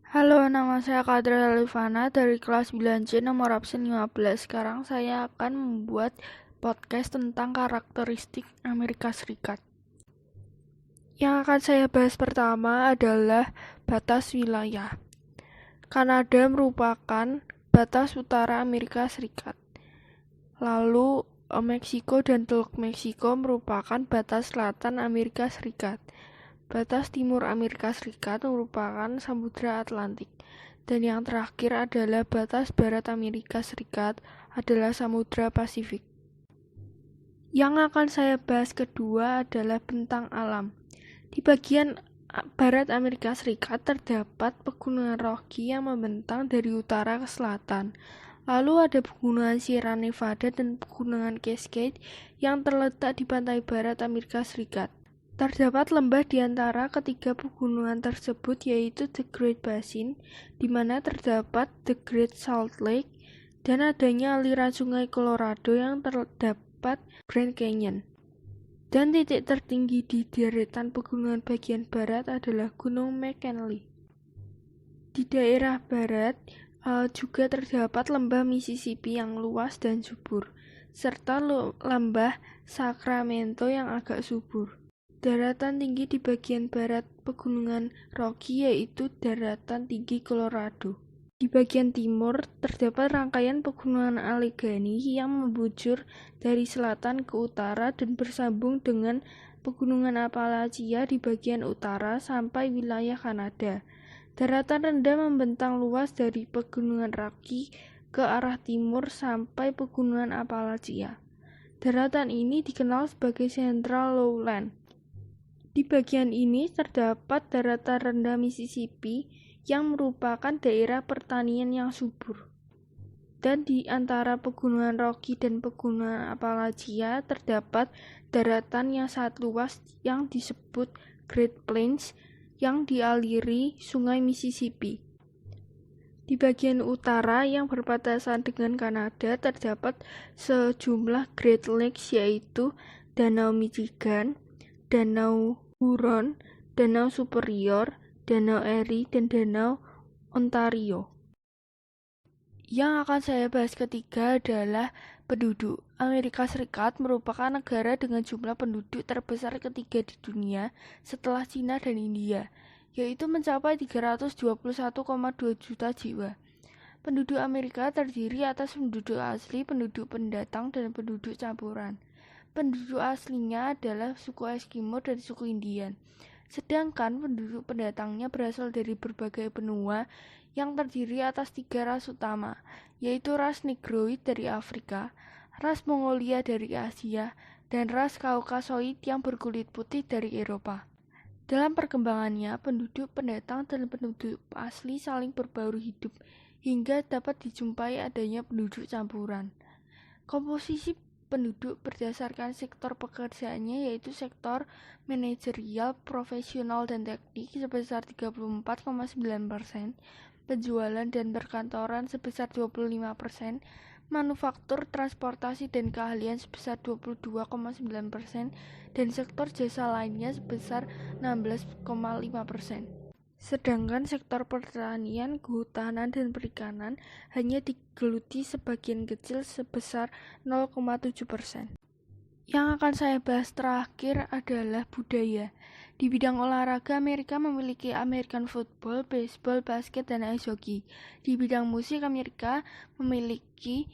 Halo, nama saya Kadra Elifana dari kelas 9C nomor absen 15. Sekarang saya akan membuat podcast tentang karakteristik Amerika Serikat. Yang akan saya bahas pertama adalah batas wilayah. Kanada merupakan batas utara Amerika Serikat. Lalu Meksiko dan Teluk Meksiko merupakan batas selatan Amerika Serikat. Batas timur Amerika Serikat merupakan Samudra Atlantik. Dan yang terakhir adalah batas barat Amerika Serikat adalah Samudra Pasifik. Yang akan saya bahas kedua adalah bentang alam. Di bagian barat Amerika Serikat terdapat pegunungan Rocky yang membentang dari utara ke selatan. Lalu ada pegunungan Sierra Nevada dan pegunungan Cascade yang terletak di pantai barat Amerika Serikat. Terdapat lembah di antara ketiga pegunungan tersebut, yaitu The Great Basin, di mana terdapat The Great Salt Lake, dan adanya aliran sungai Colorado yang terdapat Grand Canyon. Dan titik tertinggi di deretan pegunungan bagian barat adalah Gunung McKinley. Di daerah barat juga terdapat lembah Mississippi yang luas dan subur, serta lembah Sacramento yang agak subur. Daratan tinggi di bagian barat pegunungan Rocky yaitu daratan tinggi Colorado. Di bagian timur terdapat rangkaian pegunungan Allegheny yang membujur dari selatan ke utara dan bersambung dengan pegunungan Appalachia di bagian utara sampai wilayah Kanada. Daratan rendah membentang luas dari pegunungan Rocky ke arah timur sampai pegunungan Appalachia. Daratan ini dikenal sebagai Central Lowland. Di bagian ini terdapat daratan rendah Mississippi yang merupakan daerah pertanian yang subur. Dan di antara pegunungan Rocky dan pegunungan Appalachia terdapat daratan yang sangat luas yang disebut Great Plains yang dialiri sungai Mississippi. Di bagian utara yang berbatasan dengan Kanada terdapat sejumlah Great Lakes yaitu Danau Michigan, Danau Huron, Danau Superior, Danau Erie, dan Danau Ontario. Yang akan saya bahas ketiga adalah penduduk. Amerika Serikat merupakan negara dengan jumlah penduduk terbesar ketiga di dunia setelah Cina dan India, yaitu mencapai 321,2 juta jiwa. Penduduk Amerika terdiri atas penduduk asli, penduduk pendatang, dan penduduk campuran. Penduduk aslinya adalah suku Eskimo dan suku Indian. Sedangkan penduduk pendatangnya berasal dari berbagai benua yang terdiri atas 3 ras utama, yaitu ras Negroid dari Afrika, ras Mongolia dari Asia, dan ras Kaukasoid yang berkulit putih dari Eropa. Dalam perkembangannya, penduduk pendatang dan penduduk asli saling berbaur hidup hingga dapat dijumpai adanya penduduk campuran. Komposisi penduduk berdasarkan sektor pekerjaannya yaitu sektor manajerial, profesional, dan teknik sebesar 34,9%, penjualan dan perkantoran sebesar 25%, manufaktur, transportasi, dan keahlian sebesar 22,9%, dan sektor jasa lainnya sebesar 16,5%. Sedangkan sektor pertanian, kehutanan, dan perikanan hanya digeluti sebagian kecil sebesar 0,7%. Yang akan saya bahas terakhir adalah budaya. Di bidang olahraga, Amerika memiliki American football, baseball, basket, dan ice hockey. Di bidang musik, Amerika memiliki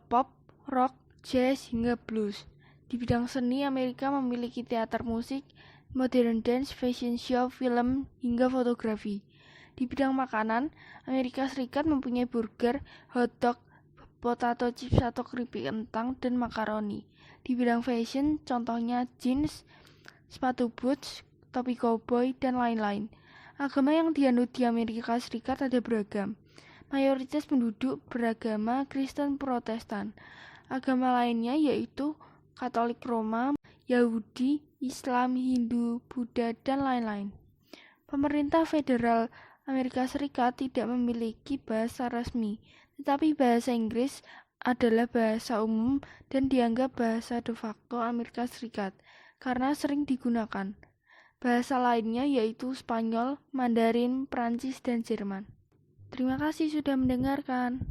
pop, rock, jazz, hingga blues. Di bidang seni, Amerika memiliki teater musik, modern dance, fashion show, film, hingga fotografi. Di bidang makanan, Amerika Serikat mempunyai burger, hotdog, potato chips atau keripik kentang, dan makaroni. Di bidang fashion, contohnya jeans, sepatu boots, topi cowboy, dan lain-lain. Agama yang dianut di Amerika Serikat ada beragam. Mayoritas penduduk beragama Kristen Protestan. Agama lainnya yaitu Katolik Roma, Yahudi, Islam, Hindu, Buddha, dan lain-lain. Pemerintah federal Amerika Serikat tidak memiliki bahasa resmi, tetapi bahasa Inggris adalah bahasa umum dan dianggap bahasa de facto Amerika Serikat karena sering digunakan. Bahasa lainnya yaitu Spanyol, Mandarin, Prancis, dan Jerman. Terima kasih sudah mendengarkan.